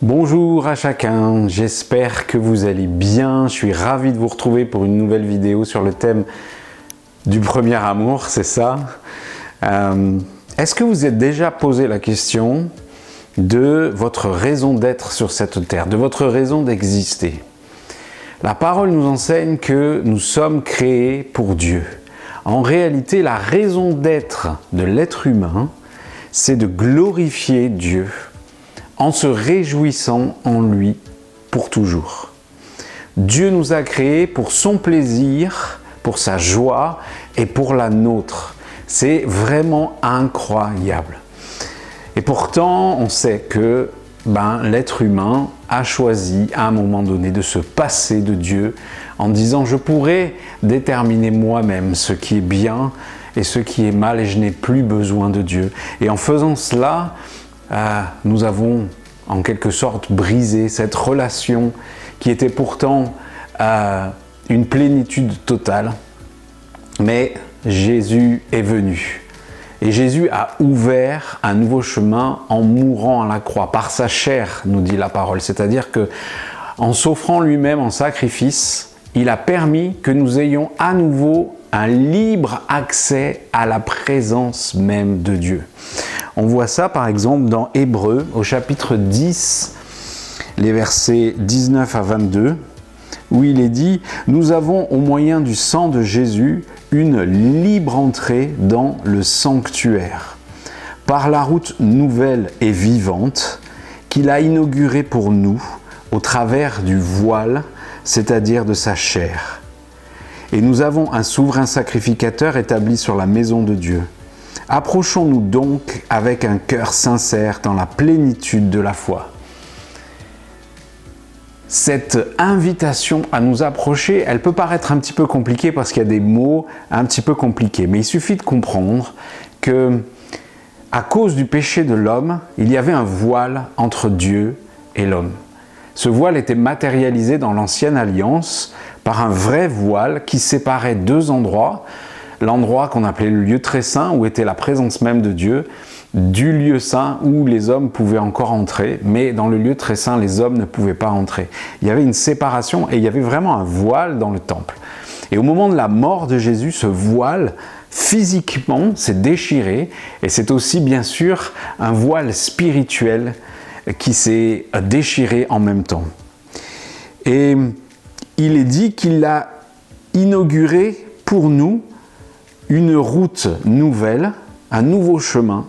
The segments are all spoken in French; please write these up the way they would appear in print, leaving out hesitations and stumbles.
Bonjour à chacun, j'espère que vous allez bien. Je suis ravi de vous retrouver pour une nouvelle vidéo sur le thème du premier amour, c'est ça. Est-ce que vous êtes déjà posé la question de votre raison d'être sur cette terre, de votre raison d'exister? La parole nous enseigne que nous sommes créés pour Dieu. En réalité, la raison d'être de l'être humain, c'est de glorifier Dieu en se réjouissant en lui pour toujours. Dieu nous a créés pour son plaisir, pour sa joie et pour la nôtre. C'est vraiment incroyable. Et pourtant, on sait que l'être humain a choisi à un moment donné de se passer de Dieu en disant « je pourrais déterminer moi-même ce qui est bien et ce qui est mal et je n'ai plus besoin de Dieu ». Et en faisant cela, nous avons en quelque sorte brisé cette relation qui était pourtant une plénitude totale. Mais Jésus est venu. Et Jésus a ouvert un nouveau chemin en mourant à la croix, par sa chair, nous dit la parole. C'est-à-dire que en s'offrant lui-même en sacrifice, il a permis que nous ayons à nouveau un libre accès à la présence même de Dieu. On voit ça par exemple dans Hébreux, au chapitre 10, les versets 19 à 22, où il est dit « Nous avons au moyen du sang de Jésus une libre entrée dans le sanctuaire, par la route nouvelle et vivante qu'il a inaugurée pour nous au travers du voile, c'est-à-dire de sa chair. Et nous avons un souverain sacrificateur établi sur la maison de Dieu. Approchons-nous donc avec un cœur sincère dans la plénitude de la foi. » Cette invitation à nous approcher, elle peut paraître un petit peu compliquée parce qu'il y a des mots un petit peu compliqués. Mais il suffit de comprendre que, à cause du péché de l'homme, il y avait un voile entre Dieu et l'homme. Ce voile était matérialisé dans l'Ancienne Alliance par un vrai voile qui séparait deux endroits. L'endroit qu'on appelait le lieu très saint, où était la présence même de Dieu, du lieu saint où les hommes pouvaient encore entrer, mais dans le lieu très saint, les hommes ne pouvaient pas entrer. Il y avait une séparation et il y avait vraiment un voile dans le temple. Et au moment de la mort de Jésus, ce voile, physiquement, s'est déchiré, et c'est aussi bien sûr un voile spirituel qui s'est déchiré en même temps. Et il est dit qu'il a inauguré pour nous une route nouvelle, un nouveau chemin,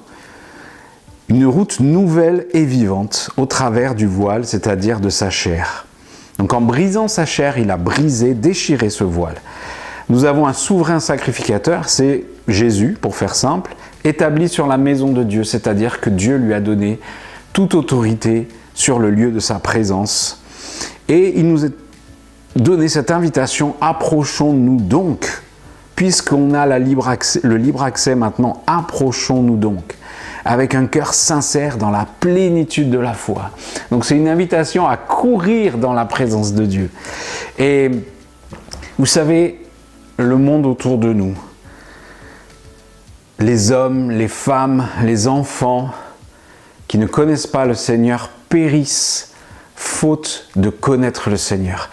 une route nouvelle et vivante au travers du voile, c'est-à-dire de sa chair. Donc en brisant sa chair, il a brisé, déchiré ce voile. Nous avons un souverain sacrificateur, c'est Jésus, pour faire simple, établi sur la maison de Dieu, c'est-à-dire que Dieu lui a donné toute autorité sur le lieu de sa présence. Et il nous a donné cette invitation, approchons-nous donc, puisqu'on a le libre accès maintenant, approchons-nous donc, avec un cœur sincère dans la plénitude de la foi. Donc c'est une invitation à courir dans la présence de Dieu. Et vous savez, le monde autour de nous, les hommes, les femmes, les enfants qui ne connaissent pas le Seigneur périssent faute de connaître le Seigneur.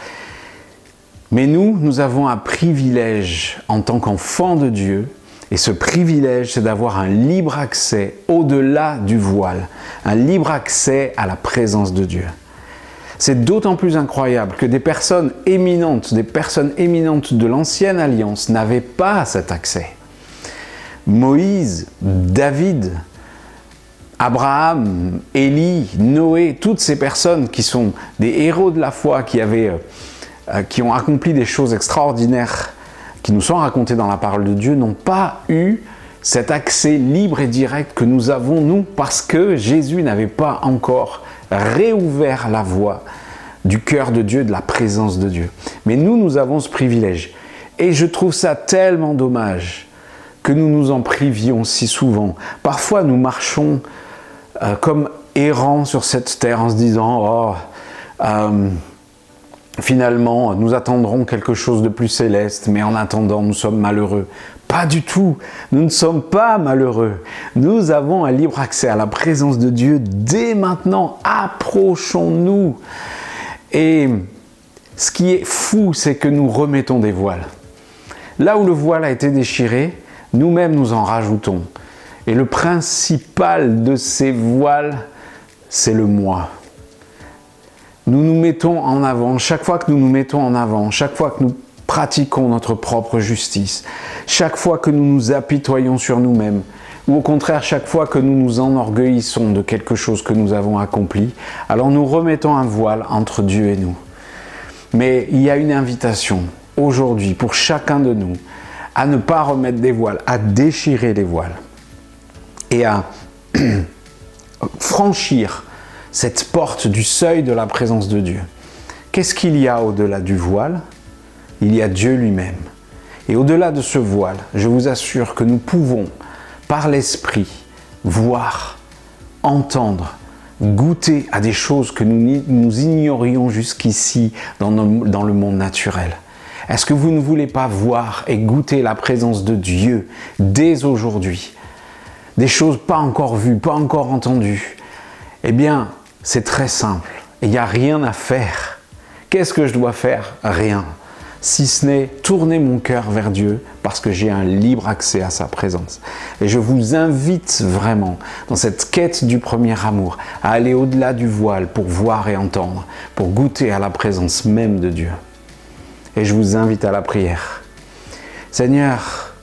Mais nous avons un privilège en tant qu'enfants de Dieu, et ce privilège, c'est d'avoir un libre accès au-delà du voile, un libre accès à la présence de Dieu. C'est d'autant plus incroyable que des personnes éminentes de l'Ancienne Alliance n'avaient pas cet accès. Moïse, David, Abraham, Élie, Noé, toutes ces personnes qui sont des héros de la foi, qui ont accompli des choses extraordinaires, qui nous sont racontées dans la parole de Dieu, n'ont pas eu cet accès libre et direct que nous avons, nous, parce que Jésus n'avait pas encore réouvert la voie du cœur de Dieu, de la présence de Dieu. Mais nous avons ce privilège. Et je trouve ça tellement dommage que nous nous en privions si souvent. Parfois, nous marchons comme errants sur cette terre en se disant « finalement, nous attendrons quelque chose de plus céleste, mais en attendant, nous sommes malheureux. » Pas du tout. Nous ne sommes pas malheureux. Nous avons un libre accès à la présence de Dieu dès maintenant. Approchons-nous. Et ce qui est fou, c'est que nous remettons des voiles. Là où le voile a été déchiré, nous-mêmes nous en rajoutons. Et le principal de ces voiles, c'est le moi. Nous nous mettons en avant. Chaque fois que nous nous mettons en avant, chaque fois que nous pratiquons notre propre justice, chaque fois que nous nous apitoyons sur nous-mêmes, ou au contraire, chaque fois que nous nous enorgueillissons de quelque chose que nous avons accompli, alors nous remettons un voile entre Dieu et nous. Mais il y a une invitation aujourd'hui pour chacun de nous à ne pas remettre des voiles, à déchirer les voiles et à franchir cette porte du seuil de la présence de Dieu. Qu'est-ce qu'il y a au-delà du voile? Il y a Dieu lui-même. Et au-delà de ce voile, je vous assure que nous pouvons, par l'Esprit, voir, entendre, goûter à des choses que nous ignorions jusqu'ici dans le monde naturel. Est-ce que vous ne voulez pas voir et goûter la présence de Dieu dès aujourd'hui? Des choses pas encore vues, pas encore entendues. Eh bien, c'est très simple. Il n'y a rien à faire. Qu'est-ce que je dois faire? Rien. Si ce n'est tourner mon cœur vers Dieu parce que j'ai un libre accès à sa présence. Et je vous invite vraiment, dans cette quête du premier amour, à aller au-delà du voile pour voir et entendre, pour goûter à la présence même de Dieu. Et je vous invite à la prière. Seigneur,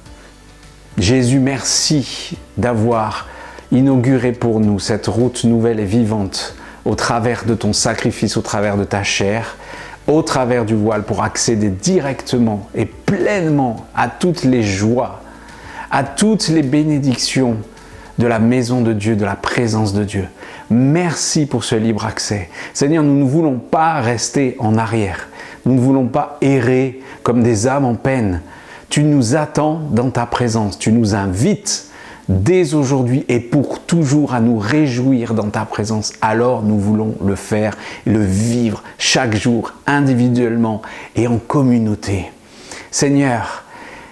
Jésus, merci d'avoir inauguré pour nous cette route nouvelle et vivante au travers de ton sacrifice, au travers de ta chair, au travers du voile pour accéder directement et pleinement à toutes les joies, à toutes les bénédictions de la maison de Dieu, de la présence de Dieu. Merci pour ce libre accès. Seigneur, nous ne voulons pas rester en arrière. Nous ne voulons pas errer comme des âmes en peine. Tu nous attends dans ta présence. Tu nous invites dès aujourd'hui et pour toujours à nous réjouir dans ta présence. Alors nous voulons le faire, le vivre chaque jour, individuellement et en communauté. Seigneur,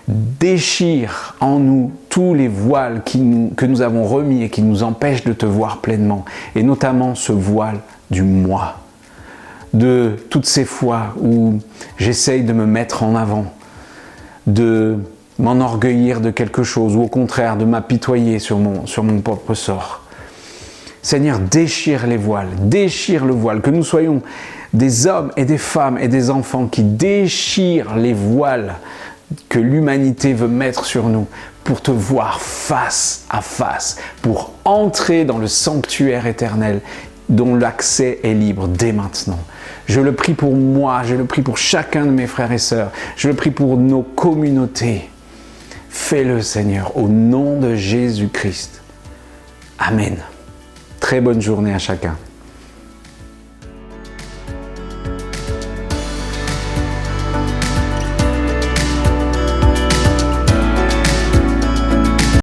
déchire en nous tous les voiles que nous avons remis et qui nous empêchent de te voir pleinement. Et notamment ce voile du moi. De toutes ces fois où j'essaye de me mettre en avant, de m'enorgueillir de quelque chose ou au contraire de m'apitoyer sur mon propre sort. Seigneur, déchire les voiles, déchire le voile, que nous soyons des hommes et des femmes et des enfants qui déchirent les voiles que l'humanité veut mettre sur nous pour te voir face à face, pour entrer dans le sanctuaire éternel dont l'accès est libre dès maintenant. Je le prie pour moi, je le prie pour chacun de mes frères et sœurs, je le prie pour nos communautés. Fais-le, Seigneur, au nom de Jésus-Christ. Amen. Très bonne journée à chacun.